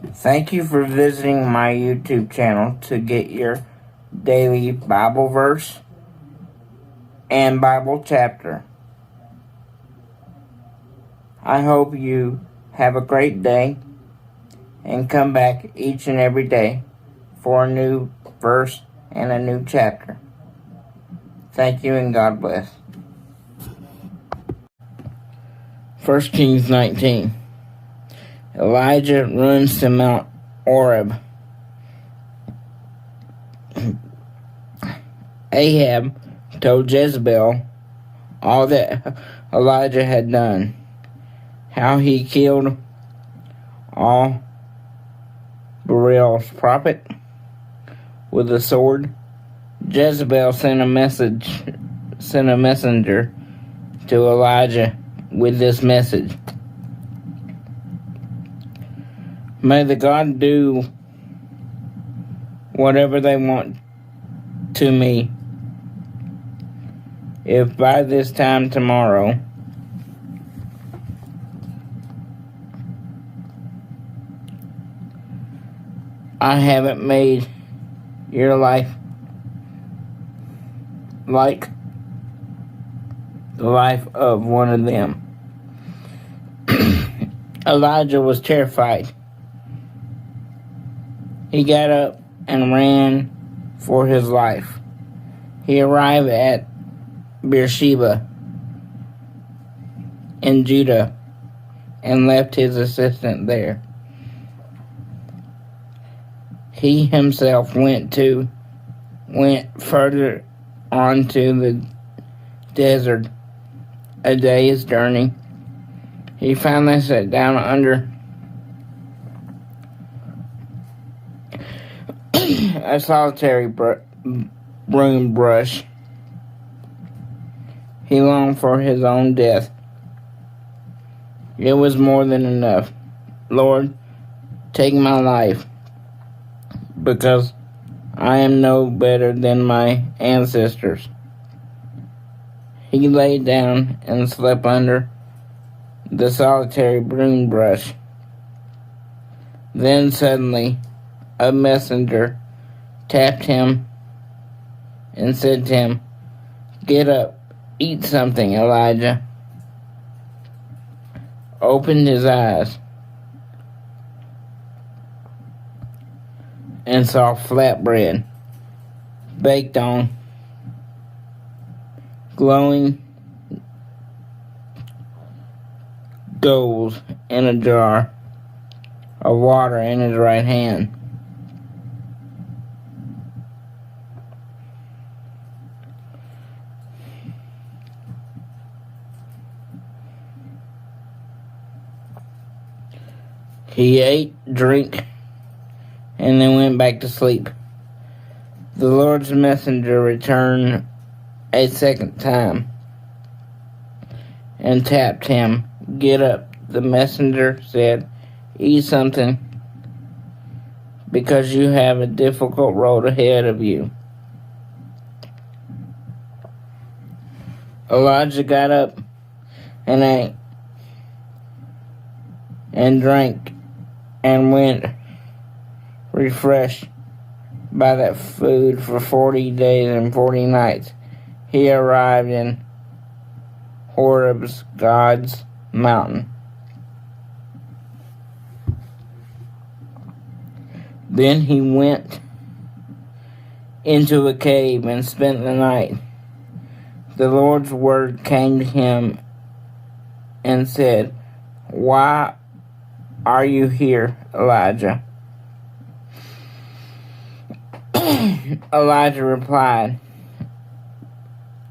Thank you for visiting my YouTube channel to get your daily Bible verse and Bible chapter. I hope you have a great day and come back each and every day for a new verse and a new chapter. Thank you and God bless. 1 Kings 19. Elijah runs to Mount Horeb. Ahab told Jezebel all that Elijah had done, how he killed all Baal's prophet with a sword. Jezebel sent a messenger to Elijah with this message. May the God do whatever they want to me if by this time tomorrow I haven't made your life like the life of one of them. Elijah was terrified. He got up and ran for his life. He arrived at Beer-sheba in Judah and left his assistant there. He himself went further on to the desert, a day's journey. He finally sat down under a solitary broom bush. He longed for his own death. It was more than enough. Lord, take my life, because I am no better than my ancestors. He lay down and slept under the solitary broom bush. Then suddenly a messenger tapped him and said to him, "Get up, eat something." Elijah opened his eyes and saw flatbread baked on glowing coals in a jar of water in his right hand. He ate, drank, and then went back to sleep. The Lord's messenger returned a second time and tapped him. "Get up," the messenger said. "Eat something, because you have a difficult road ahead of you." Elijah got up and ate and drank and went refreshed by that food for 40 days and 40 nights. He arrived in Horeb's God's mountain. Then he went into a cave and spent the night. The Lord's word came to him and said, "Why are you here, Elijah?" Elijah replied,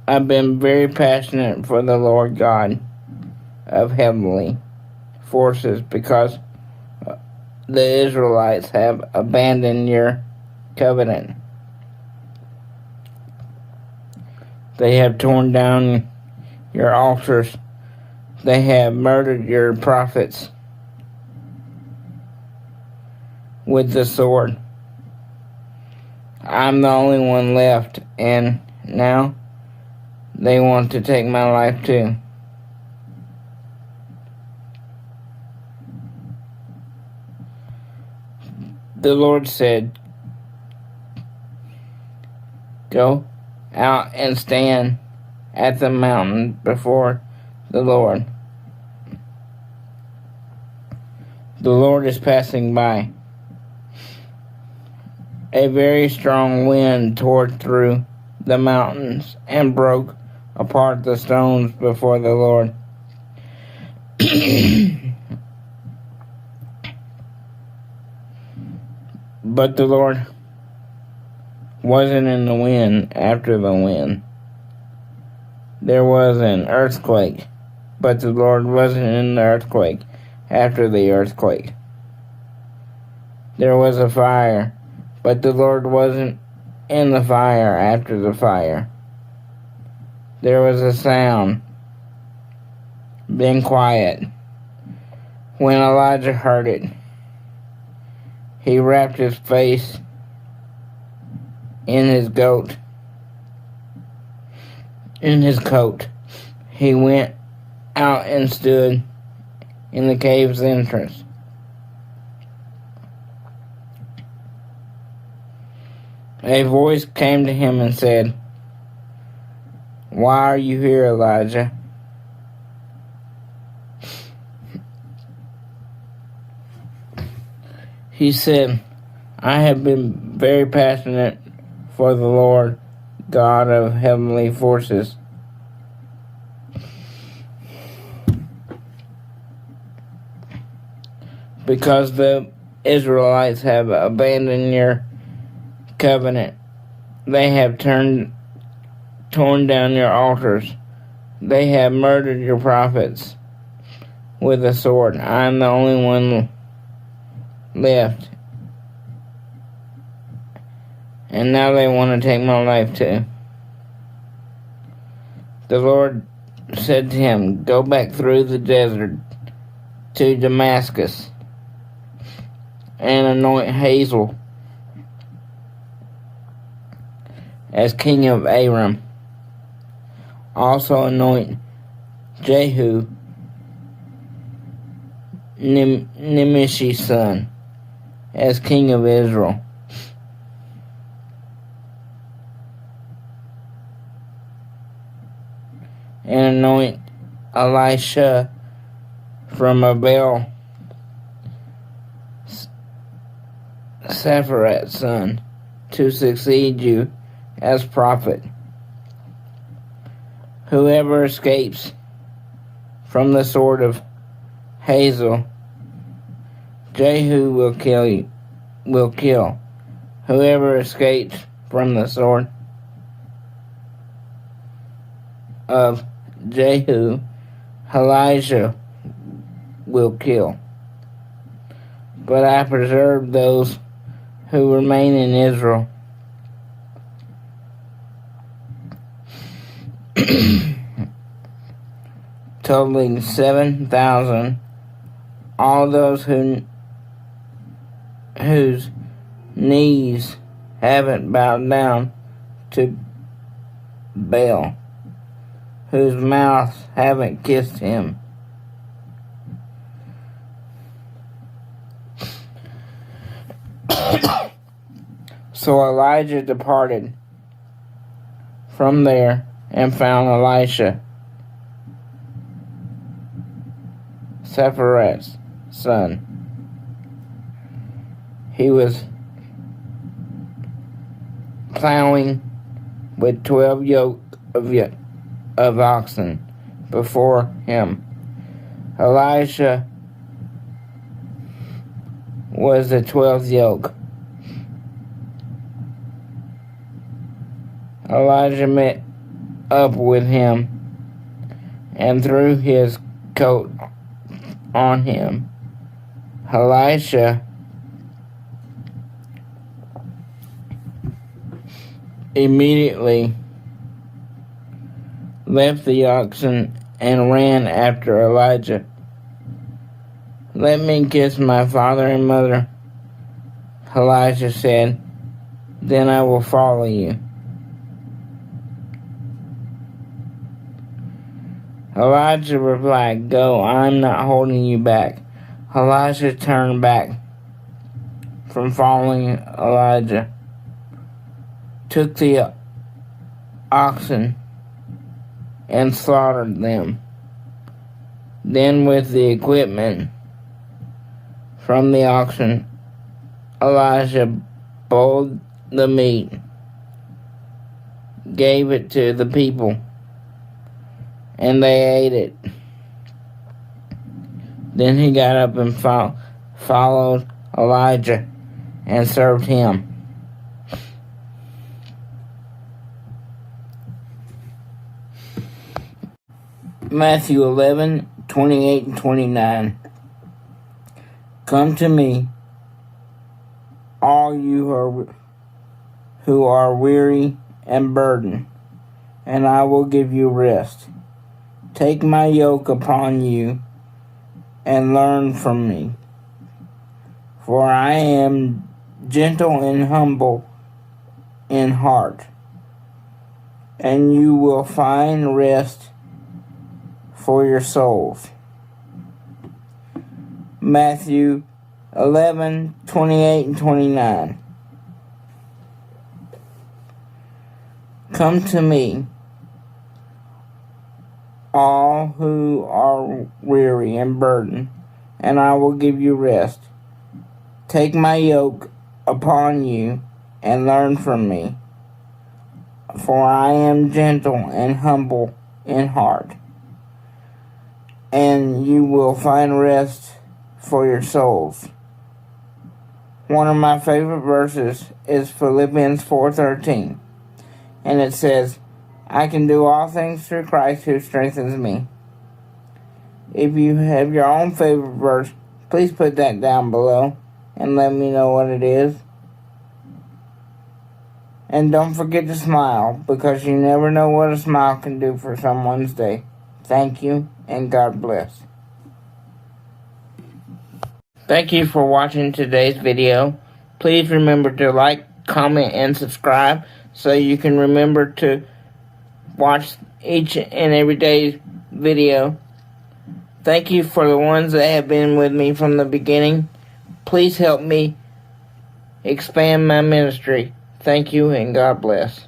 "I've been very passionate for the Lord God of heavenly forces, because the Israelites have abandoned your covenant. They have torn down your altars. They have murdered your prophets with the sword. I'm the only one left, and now they want to take my life too." The Lord said, "Go out and stand at the mountain before the Lord. The Lord is passing by." A very strong wind tore through the mountains and broke apart the stones before the Lord. But the Lord wasn't in the wind after the wind. There was an earthquake, but the Lord wasn't in the earthquake after the earthquake. There was a fire, but the Lord wasn't in the fire after the fire. There was a sound, then quiet. When Elijah heard it, he wrapped his face in his coat. He went out and stood in the cave's entrance. A voice came to him and said, "Why are you here, Elijah?" He said, "I have been very passionate for the Lord, God of heavenly forces. Because the Israelites have abandoned your covenant, they have torn down your altars. They have murdered your prophets with a sword. I am the only one left. And now they want to take my life too." The Lord said to him, "Go back through the desert to Damascus and anoint Hazael as king of Aram. Also anoint Jehu, Nimshi's son, as king of Israel. And anoint Elisha from Baal, Sapphrat's son, to succeed you as prophet. Whoever escapes from the sword of Hazael, Jehu will kill. Whoever escapes from the sword of Jehu, Elijah will kill. But I preserve those who remain in Israel." Totaling 7,000, all those whose knees haven't bowed down to Baal, whose mouths haven't kissed him. So Elijah departed from there and found Elisha, Sapphrat's son. He was plowing with 12 yoke of oxen before him. Elisha was the 12th yoke. Elijah met up with him and threw his coat on him. Elisha immediately left the oxen and ran after Elijah. "Let me kiss my father and mother," Elijah said, "then I will follow you." Elijah replied, "Go, I'm not holding you back." Elijah turned back from following Elijah, took the oxen and slaughtered them. Then with the equipment from the oxen, Elijah boiled the meat, gave it to the people, and they ate it. Then he got up and followed Elijah and served him. Matthew 11:28 and 29. Come to me, all you who are weary and burdened, and I will give you rest. Take my yoke upon you and learn from me, for I am gentle and humble in heart, and you will find rest for your souls. Matthew 11:28 and 29. Come to me, all who are weary and burdened, and I will give you rest. Take my yoke upon you and learn from me, for I am gentle and humble in heart, and you will find rest for your souls. One of my favorite verses is Philippians 4:13, and it says, I can do all things through Christ who strengthens me. If you have your own favorite verse, please put that down below and let me know what it is. And don't forget to smile, because you never know what a smile can do for someone's day. Thank you, and God bless. Thank you for watching today's video. Please remember to like, comment, and subscribe so you can remember to watch each and every day's video. Thank you for the ones that have been with me from the beginning. Please help me expand my ministry. Thank you, and God bless.